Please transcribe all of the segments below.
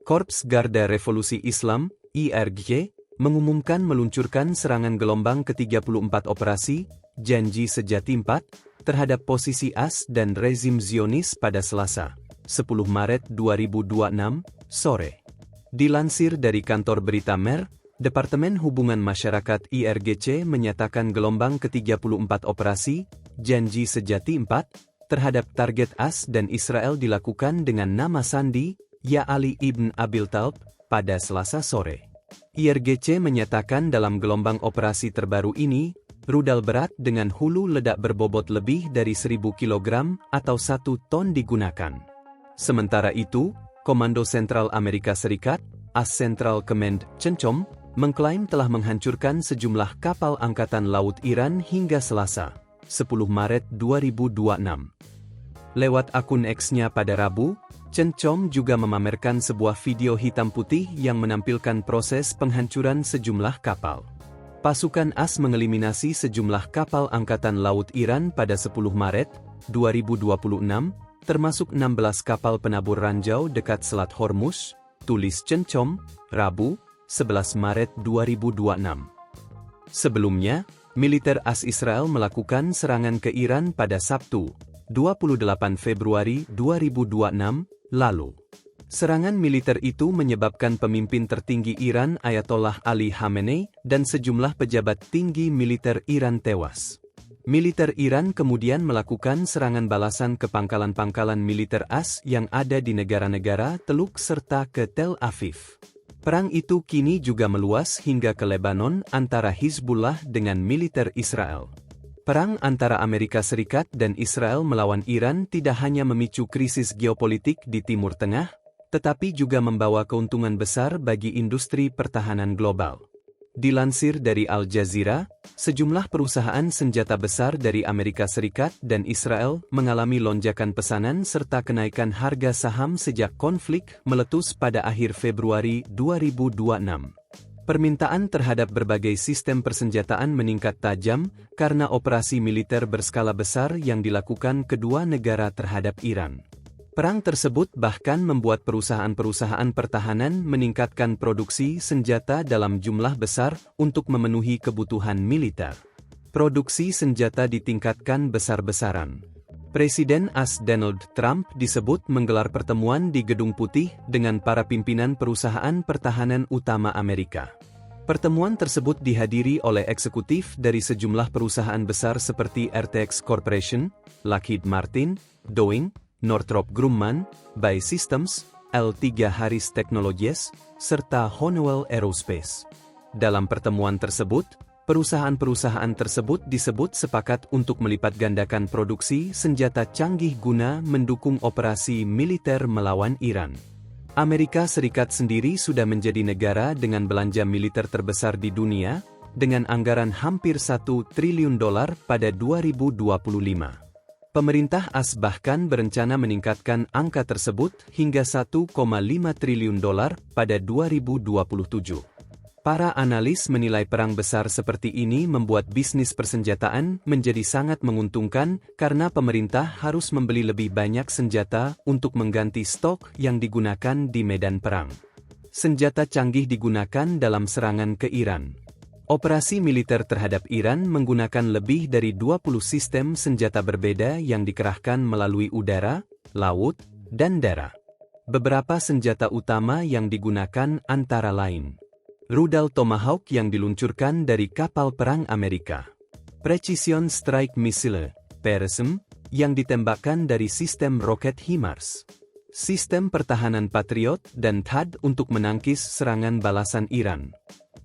Korps Garda Revolusi Islam, IRG, mengumumkan meluncurkan serangan gelombang ke-34 operasi, Janji Sejati 4, terhadap posisi AS dan rezim Zionis pada Selasa, 10 Maret 2026, sore. Dilansir dari kantor berita MER, Departemen Hubungan Masyarakat IRGC menyatakan gelombang ke-34 operasi, Janji Sejati 4, terhadap target AS dan Israel dilakukan dengan nama sandi, Ya Ali Ibn Abil Talb, pada Selasa sore. IRGC menyatakan dalam gelombang operasi terbaru ini, rudal berat dengan hulu ledak berbobot lebih dari 1.000 kg atau 1 ton digunakan. Sementara itu, Komando Sentral Amerika Serikat, AS Central Command, CENTCOM, mengklaim telah menghancurkan sejumlah kapal Angkatan Laut Iran hingga Selasa, 10 Maret 2026. Lewat akun X-nya pada Rabu, CENTCOM juga memamerkan sebuah video hitam putih yang menampilkan proses penghancuran sejumlah kapal. Pasukan AS mengeliminasi sejumlah kapal Angkatan Laut Iran pada 10 Maret 2026, termasuk 16 kapal penabur ranjau dekat Selat Hormuz, tulis CENTCOM, Rabu, 11 Maret 2026. Sebelumnya, militer AS Israel melakukan serangan ke Iran pada Sabtu, 28 Februari 2026, lalu. Serangan militer itu menyebabkan pemimpin tertinggi Iran Ayatollah Ali Khamenei dan sejumlah pejabat tinggi militer Iran tewas. Militer Iran kemudian melakukan serangan balasan ke pangkalan-pangkalan militer AS yang ada di negara-negara Teluk serta ke Tel Aviv. Perang itu kini juga meluas hingga ke Lebanon antara Hizbullah dengan militer Israel. Perang antara Amerika Serikat dan Israel melawan Iran tidak hanya memicu krisis geopolitik di Timur Tengah, tetapi juga membawa keuntungan besar bagi industri pertahanan global. Dilansir dari Al Jazeera, sejumlah perusahaan senjata besar dari Amerika Serikat dan Israel mengalami lonjakan pesanan serta kenaikan harga saham sejak konflik meletus pada akhir Februari 2026. Permintaan terhadap berbagai sistem persenjataan meningkat tajam karena operasi militer berskala besar yang dilakukan kedua negara terhadap Iran. Perang tersebut bahkan membuat perusahaan-perusahaan pertahanan meningkatkan produksi senjata dalam jumlah besar untuk memenuhi kebutuhan militer. Produksi senjata ditingkatkan besar-besaran. Presiden AS Donald Trump disebut menggelar pertemuan di Gedung Putih dengan para pimpinan perusahaan pertahanan utama Amerika. Pertemuan tersebut dihadiri oleh eksekutif dari sejumlah perusahaan besar seperti RTX Corporation, Lockheed Martin, Boeing, Northrop Grumman, BAE Systems, L3 Harris Technologies, serta Honeywell Aerospace. Dalam pertemuan tersebut, perusahaan-perusahaan tersebut disebut sepakat untuk melipat gandakan produksi senjata canggih guna mendukung operasi militer melawan Iran. Amerika Serikat sendiri sudah menjadi negara dengan belanja militer terbesar di dunia, dengan anggaran hampir $1 triliun pada 2025. Pemerintah AS bahkan berencana meningkatkan angka tersebut hingga $1,5 triliun pada 2027. Para analis menilai perang besar seperti ini membuat bisnis persenjataan menjadi sangat menguntungkan karena pemerintah harus membeli lebih banyak senjata untuk mengganti stok yang digunakan di medan perang. Senjata canggih digunakan dalam serangan ke Iran. Operasi militer terhadap Iran menggunakan lebih dari 20 sistem senjata berbeda yang dikerahkan melalui udara, laut, dan darat. Beberapa senjata utama yang digunakan antara lain rudal Tomahawk yang diluncurkan dari kapal perang Amerika, Precision Strike Missile, PrSM, yang ditembakkan dari sistem roket HIMARS, sistem pertahanan Patriot dan THAAD untuk menangkis serangan balasan Iran,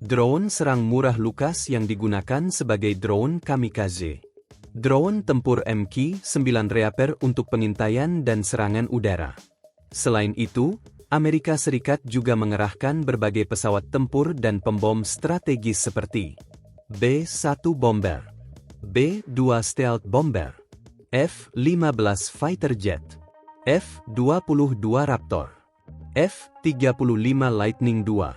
drone serang murah Lucas yang digunakan sebagai drone kamikaze, drone tempur MQ-9 Reaper untuk pengintaian dan serangan udara. Selain itu, Amerika Serikat juga mengerahkan berbagai pesawat tempur dan pembom strategis seperti B-1 Bomber, B-2 Stealth Bomber, F-15 Fighter Jet, F-22 Raptor, F-35 Lightning II,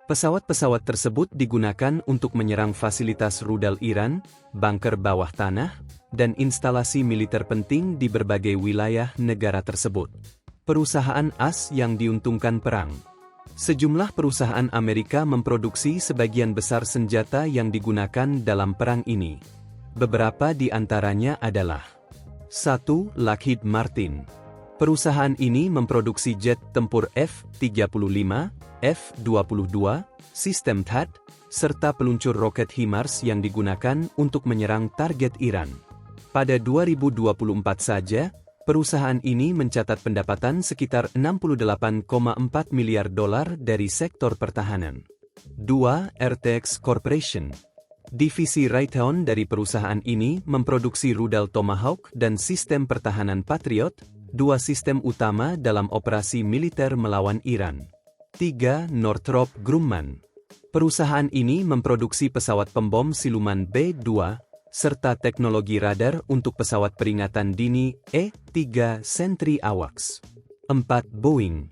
Pesawat-pesawat tersebut digunakan untuk menyerang fasilitas rudal Iran, bunker bawah tanah, dan instalasi militer penting di berbagai wilayah negara tersebut. Perusahaan AS yang diuntungkan perang. Sejumlah perusahaan Amerika memproduksi sebagian besar senjata yang digunakan dalam perang ini. Beberapa di antaranya adalah 1. Lockheed Martin. Perusahaan ini memproduksi jet tempur F-35, F-22, sistem THAAD, serta peluncur roket HIMARS yang digunakan untuk menyerang target Iran. Pada 2024 saja, perusahaan ini mencatat pendapatan sekitar 68,4 miliar dolar dari sektor pertahanan. 2. RTX Corporation. Divisi Raytheon dari perusahaan ini memproduksi rudal Tomahawk dan sistem pertahanan Patriot, dua sistem utama dalam operasi militer melawan Iran. 3. Northrop Grumman. Perusahaan ini memproduksi pesawat pembom siluman B-2, serta teknologi radar untuk pesawat peringatan dini E-3 Sentry AWACS. 4. Boeing.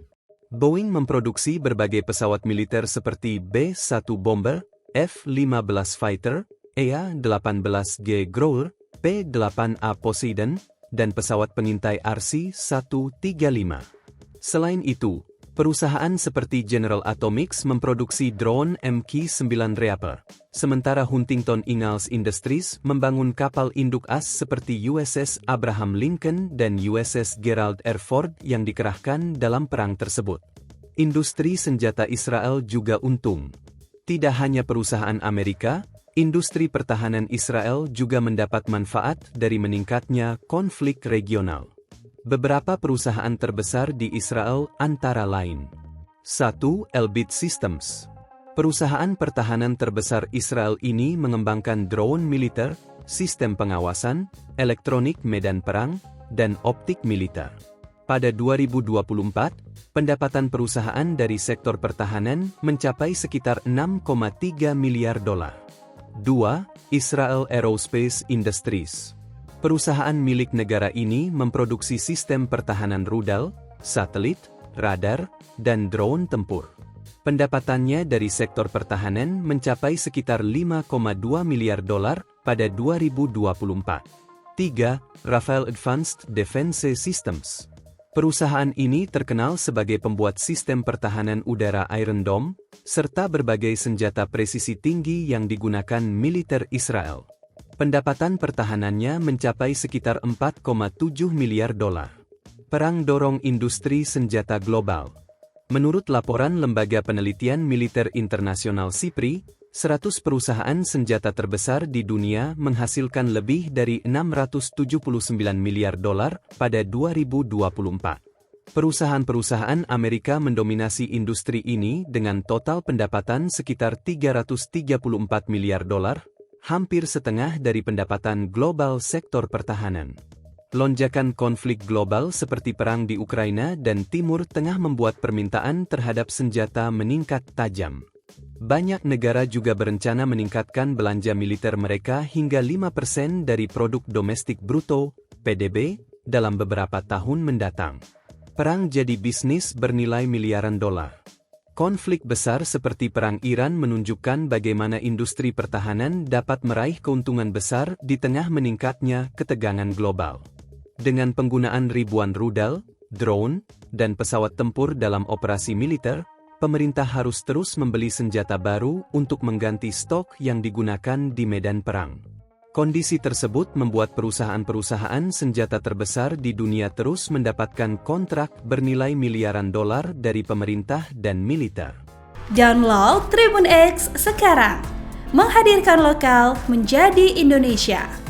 Boeing memproduksi berbagai pesawat militer seperti B-1 Bomber, F-15 Fighter, EA-18G Growler, P-8A Poseidon, dan pesawat pengintai RC-135. Selain itu, perusahaan seperti General Atomics memproduksi drone MQ-9 Reaper, sementara Huntington Ingalls Industries membangun kapal induk AS seperti USS Abraham Lincoln dan USS Gerald R. Ford yang dikerahkan dalam perang tersebut. Industri senjata Israel juga untung. Tidak hanya perusahaan Amerika, industri pertahanan Israel juga mendapat manfaat dari meningkatnya konflik regional. Beberapa perusahaan terbesar di Israel antara lain. 1. Elbit Systems. Perusahaan pertahanan terbesar Israel ini mengembangkan drone militer, sistem pengawasan, elektronik medan perang, dan optik militer. Pada 2024, pendapatan perusahaan dari sektor pertahanan mencapai sekitar 6,3 miliar dolar. 2. Israel Aerospace Industries. Perusahaan milik negara ini memproduksi sistem pertahanan rudal, satelit, radar, dan drone tempur. Pendapatannya dari sektor pertahanan mencapai sekitar 5,2 miliar dolar pada 2024. 3. Rafael Advanced Defense Systems. Perusahaan ini terkenal sebagai pembuat sistem pertahanan udara Iron Dome, serta berbagai senjata presisi tinggi yang digunakan militer Israel. Pendapatan pertahanannya mencapai sekitar 4,7 miliar dolar. Perang dorong industri senjata global. Menurut laporan Lembaga Penelitian Militer Internasional SIPRI, 100 perusahaan senjata terbesar di dunia menghasilkan lebih dari 679 miliar dolar pada 2024. Perusahaan-perusahaan Amerika mendominasi industri ini dengan total pendapatan sekitar 334 miliar dolar, hampir setengah dari pendapatan global sektor pertahanan. Lonjakan konflik global seperti perang di Ukraina dan Timur Tengah membuat permintaan terhadap senjata meningkat tajam. Banyak negara juga berencana meningkatkan belanja militer mereka hingga 5% dari produk domestik bruto, PDB, dalam beberapa tahun mendatang. Perang jadi bisnis bernilai miliaran dolar. Konflik besar seperti Perang Iran menunjukkan bagaimana industri pertahanan dapat meraih keuntungan besar di tengah meningkatnya ketegangan global. Dengan penggunaan ribuan rudal, drone, dan pesawat tempur dalam operasi militer, pemerintah harus terus membeli senjata baru untuk mengganti stok yang digunakan di medan perang. Kondisi tersebut membuat perusahaan-perusahaan senjata terbesar di dunia terus mendapatkan kontrak bernilai miliaran dolar dari pemerintah dan militer. Download Tribun X sekarang, menghadirkan lokal menjadi Indonesia.